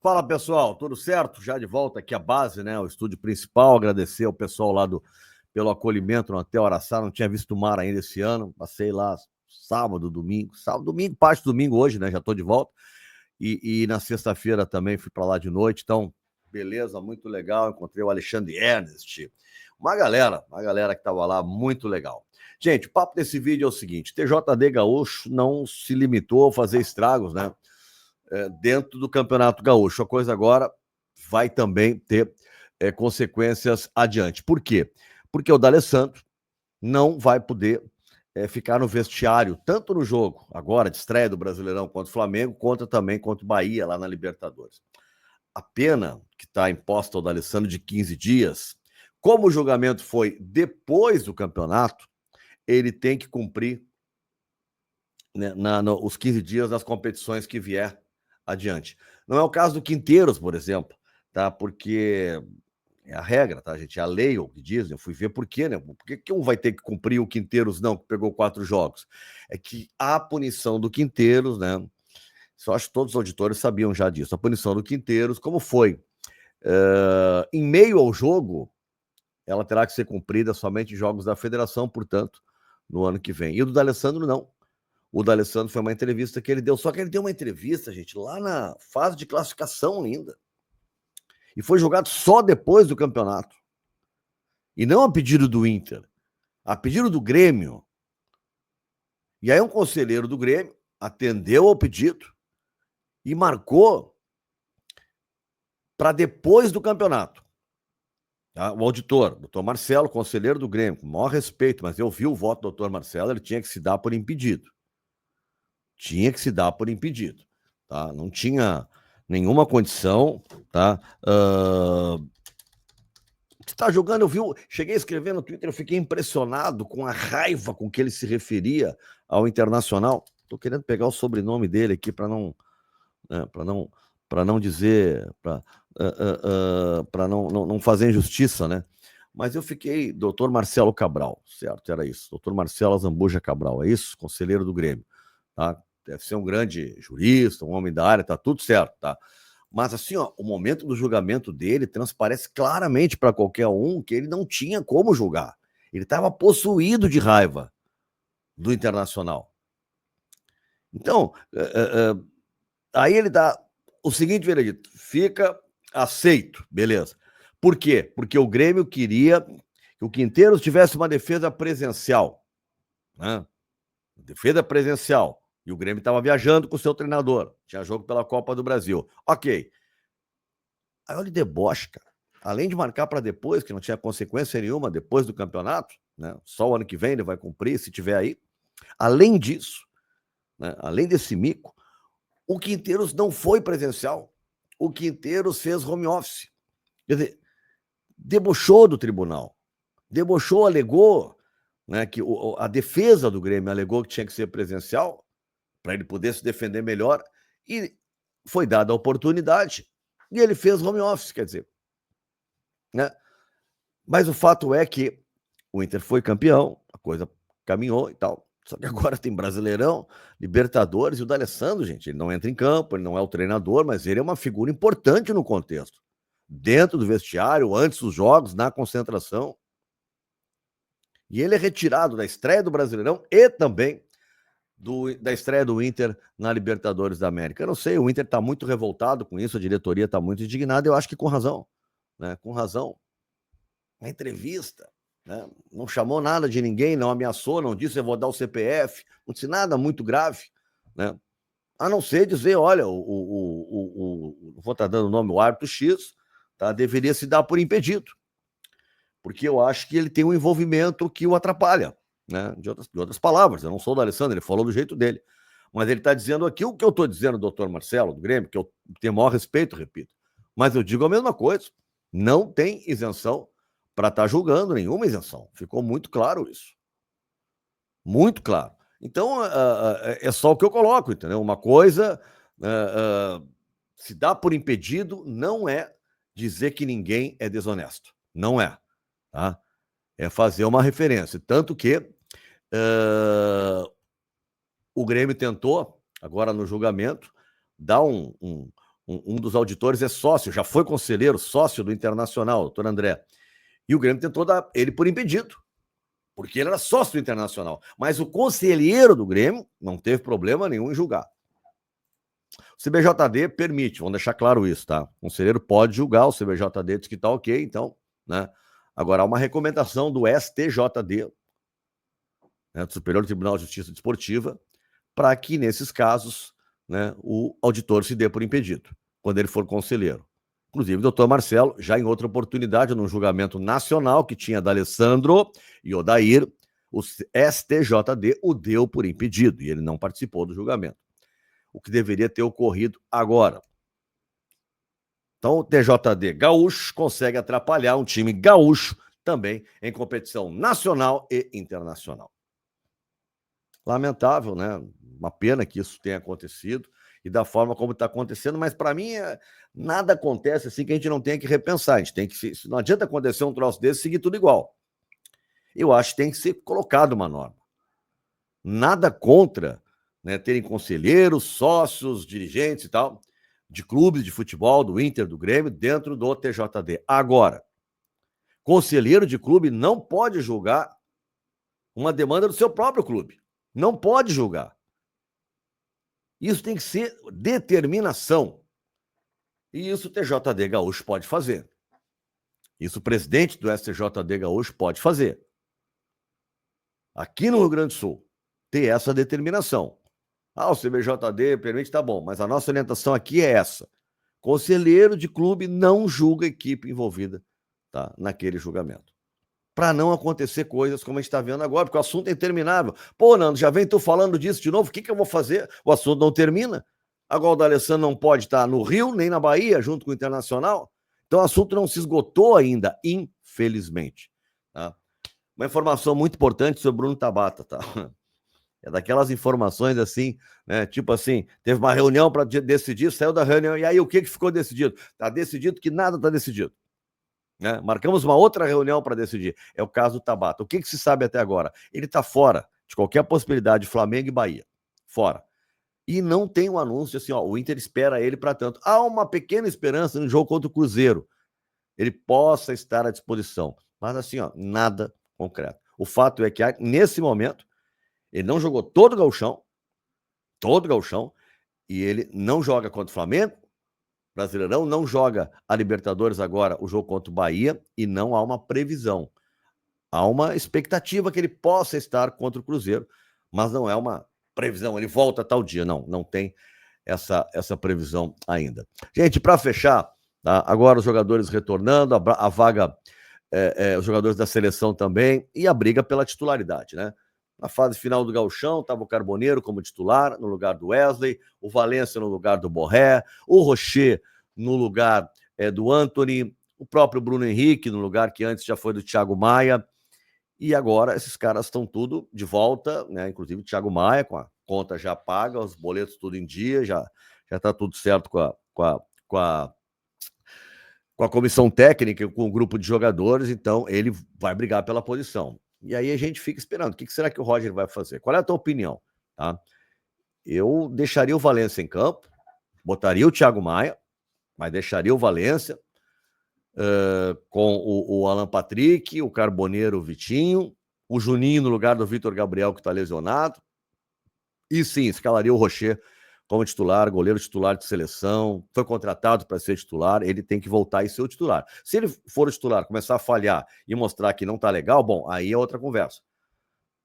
Fala, pessoal, tudo certo? Já de volta aqui à base, né? O estúdio principal. Agradecer ao pessoal lá pelo acolhimento no Hotel Araçá. Não tinha visto o mar ainda esse ano. Passei lá sábado, domingo, parte do domingo hoje, né? Já estou de volta. E na sexta-feira também fui para lá de noite. Então, beleza, muito legal. Encontrei o Alexandre Ernest, uma galera que estava lá, muito legal. Gente, o papo desse vídeo é o seguinte: TJD Gaúcho não se limitou a fazer estragos, né? Dentro do Campeonato Gaúcho. A coisa agora vai também ter consequências adiante. Por quê? Porque o D'Alessandro não vai poder ficar no vestiário, tanto no jogo agora de estreia do Brasileirão contra o Flamengo, quanto também contra o Bahia lá na Libertadores. A pena que está imposta ao D'Alessandro de 15 dias, como o julgamento foi depois do campeonato, ele tem que cumprir, né, os 15 dias das competições que vier adiante. Não é o caso do Quinteiros, por exemplo, tá? Porque é a regra, tá, gente? É a lei, o que dizem. Eu fui ver por quê, né? Por que um vai ter que cumprir o Quinteiros não, que pegou 4 jogos? É que a punição do Quinteiros, né? Só acho que todos os auditores sabiam já disso. A punição do Quinteiros, como foi? Em meio ao jogo, ela terá que ser cumprida somente em jogos da federação, portanto, no ano que vem. E o do D'Alessandro, não. O D'Alessandro foi uma entrevista que ele deu. Só que ele deu uma entrevista, gente, lá na fase de classificação ainda. E foi jogado só depois do campeonato. E não a pedido do Inter, a pedido do Grêmio. E aí um conselheiro do Grêmio atendeu ao pedido e marcou para depois do campeonato. Tá? O auditor, doutor Marcelo, conselheiro do Grêmio, com o maior respeito, mas eu vi o voto do doutor Marcelo, ele tinha que se dar por impedido. Tinha que se dar por impedido. Tá? Não tinha nenhuma condição, tá? Você tá jogando, eu vi, cheguei a escrever no Twitter, eu fiquei impressionado com a raiva com que ele se referia ao Internacional. Tô querendo pegar o sobrenome dele aqui para não, né, para não dizer, para não fazer injustiça, né? Mas eu fiquei, doutor Marcelo Cabral, certo? Era isso, doutor Marcelo Azambuja Cabral, é isso? Conselheiro do Grêmio, tá? Deve ser um grande jurista, um homem da área, tá tudo certo, tá? Mas assim, ó, o momento do julgamento dele transparece claramente para qualquer um que ele não tinha como julgar. Ele estava possuído de raiva do Internacional. Então, aí ele dá o seguinte veredito: fica aceito, beleza. Por quê? Porque o Grêmio queria que o Quinteiros tivesse uma defesa presencial, né? Defesa presencial. E o Grêmio estava viajando com o seu treinador. Tinha jogo pela Copa do Brasil. Ok. Aí olha o deboche, cara. Além de marcar para depois, que não tinha consequência nenhuma depois do campeonato, né? Só o ano que vem ele vai cumprir, se tiver aí. Além disso, né? Além desse mico, o Quinteiros não foi presencial. O Quinteiros fez home office. Quer dizer, debochou do tribunal. Debochou, alegou, né, que a defesa do Grêmio alegou que tinha que ser presencial para ele poder se defender melhor. E foi dada a oportunidade. E ele fez home office, quer dizer, né? Mas o fato é que o Inter foi campeão, a coisa caminhou e tal. Só que agora tem Brasileirão, Libertadores e o D'Alessandro, gente. Ele não entra em campo, ele não é o treinador, mas ele é uma figura importante no contexto. Dentro do vestiário, antes dos jogos, na concentração. E ele é retirado da estreia do Brasileirão e também da estreia do Inter na Libertadores da América. Eu não sei, o Inter está muito revoltado com isso, a diretoria está muito indignada, eu acho que com razão. Né? Com razão. Uma entrevista, né? Não chamou nada de ninguém, não ameaçou, não disse eu vou dar o CPF, não disse nada muito grave, né? A não ser dizer, olha, vou estar dando o nome, o árbitro X, tá? Deveria se dar por impedido, porque eu acho que ele tem um envolvimento que o atrapalha, né? De outras palavras, eu não sou do Alessandro, ele falou do jeito dele, mas ele está dizendo aqui o que eu estou dizendo, doutor Marcelo, do Grêmio, que eu tenho o maior respeito, repito, mas eu digo a mesma coisa, não tem isenção para estar julgando, nenhuma isenção. Ficou muito claro isso. Muito claro. Então, é só o que eu coloco, entendeu? Uma coisa se dá por impedido, não é dizer que ninguém é desonesto. Não é. Tá? É fazer uma referência. Tanto que o Grêmio tentou, agora no julgamento, dar Um dos auditores é sócio, já foi conselheiro, sócio do Internacional, o doutor André. E o Grêmio tentou dar ele por impedido, porque ele era sócio do Internacional. Mas o conselheiro do Grêmio não teve problema nenhum em julgar. O CBJD permite, vamos deixar claro isso, tá? O conselheiro pode julgar, o CBJD diz que tá ok, então, né? Agora, há uma recomendação do STJD, né, do Superior Tribunal de Justiça Desportiva, para que, nesses casos, né, o auditor se dê por impedido, quando ele for conselheiro. Inclusive, o doutor Marcelo, já em outra oportunidade, num julgamento nacional que tinha D'Alessandro e Odair, o STJD o deu por impedido e ele não participou do julgamento. O que deveria ter ocorrido agora. Então, o TJD gaúcho consegue atrapalhar um time gaúcho também em competição nacional e internacional. Lamentável, né? Uma pena que isso tenha acontecido e da forma como está acontecendo, mas para mim nada acontece assim que a gente não tenha que repensar. A gente tem que, não adianta acontecer um troço desse e seguir tudo igual. Eu acho que tem que ser colocado uma norma. Nada contra, né, terem conselheiros, sócios, dirigentes e tal, de clubes de futebol, do Inter, do Grêmio, dentro do TJD. Agora, conselheiro de clube não pode julgar uma demanda do seu próprio clube. Não pode julgar. Isso tem que ser determinação. E isso o TJD Gaúcho pode fazer. Isso o presidente do STJD Gaúcho pode fazer. Aqui no Rio Grande do Sul, ter essa determinação. O CBJD permite, tá bom, mas a nossa orientação aqui é essa. Conselheiro de clube não julga a equipe envolvida, tá, naquele julgamento. Para não acontecer coisas como a gente está vendo agora, porque o assunto é interminável. Pô, Nando, já vem tu falando disso de novo, o que eu vou fazer? O assunto não termina. Agora o D'Alessandro não pode estar no Rio, nem na Bahia, junto com o Internacional. Então o assunto não se esgotou ainda, infelizmente. Tá? Uma informação muito importante sobre o Bruno Tabata, tá? É daquelas informações assim, né? Tipo assim, teve uma reunião para decidir, saiu da reunião, e aí o que ficou decidido? Está decidido que nada está decidido. Né? Marcamos uma outra reunião para decidir. É o caso do Tabata. O que se sabe até agora? Ele está fora de qualquer possibilidade de Flamengo e Bahia. Fora. E não tem um anúncio assim, ó, o Inter espera ele para tanto. Há uma pequena esperança no jogo contra o Cruzeiro. Ele possa estar à disposição. Mas assim, ó, nada concreto. O fato é que, nesse momento, ele não jogou todo o gauchão, e ele não joga contra o Flamengo, Brasileirão, não joga a Libertadores agora, o jogo contra o Bahia, e não há uma previsão. Há uma expectativa que ele possa estar contra o Cruzeiro, mas não é uma previsão, ele volta tal dia. Não tem essa previsão ainda. Gente, para fechar, tá? Agora os jogadores retornando, a vaga, os jogadores da seleção também, e a briga pela titularidade, né? Na fase final do Gauchão, estava o Carboneiro como titular, no lugar do Wesley, o Valência no lugar do Borré, o Rocher no lugar do Antony, o próprio Bruno Henrique no lugar que antes já foi do Thiago Maia, e agora esses caras estão tudo de volta, né? Inclusive o Thiago Maia, com a conta já paga, os boletos tudo em dia, já está tudo certo com a comissão técnica, com o grupo de jogadores, então ele vai brigar pela posição. E aí a gente fica esperando. O que será que o Roger vai fazer? Qual é a tua opinião? Tá? Eu deixaria o Valência em campo, botaria o Thiago Maia, mas deixaria o Valência com o Alan Patrick, o Carboneiro, o Vitinho, o Juninho no lugar do Vitor Gabriel, que está lesionado. E sim, escalaria o Rocher como titular, goleiro titular de seleção, foi contratado para ser titular, ele tem que voltar e ser o titular. Se ele for o titular, começar a falhar e mostrar que não tá legal, bom, aí é outra conversa.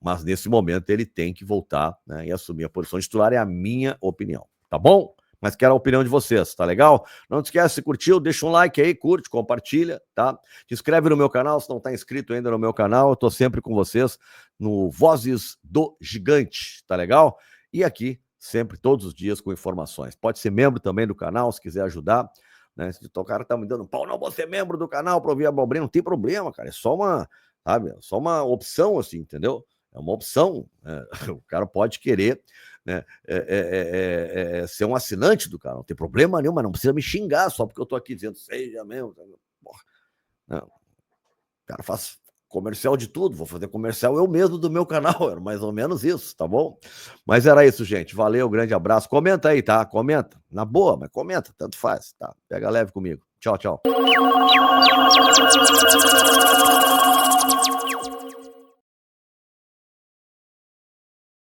Mas nesse momento ele tem que voltar, né, e assumir a posição de titular, é a minha opinião, tá bom? Mas quero a opinião de vocês, tá legal? Não te esquece, se curtiu, deixa um like aí, curte, compartilha, tá? Te inscreve no meu canal, se não tá inscrito ainda no meu canal, eu tô sempre com vocês no Vozes do Gigante, tá legal? E aqui, sempre, todos os dias, com informações. Pode ser membro também do canal, se quiser ajudar, né? Se o cara tá me dando pau, não vou ser membro do canal para ouvir abobrinha, não tem problema, cara, é só uma, sabe, só uma opção, assim, entendeu? É uma opção, o cara pode querer, né, ser um assinante do canal, não tem problema nenhum, mas não precisa me xingar só porque eu tô aqui dizendo, seja mesmo, porra. Não. O cara faz comercial de tudo, vou fazer comercial eu mesmo do meu canal, era mais ou menos isso, tá bom? Mas era isso, gente, valeu, grande abraço, comenta aí, tá? Comenta, na boa, mas comenta, tanto faz, tá? Pega leve comigo, tchau, tchau.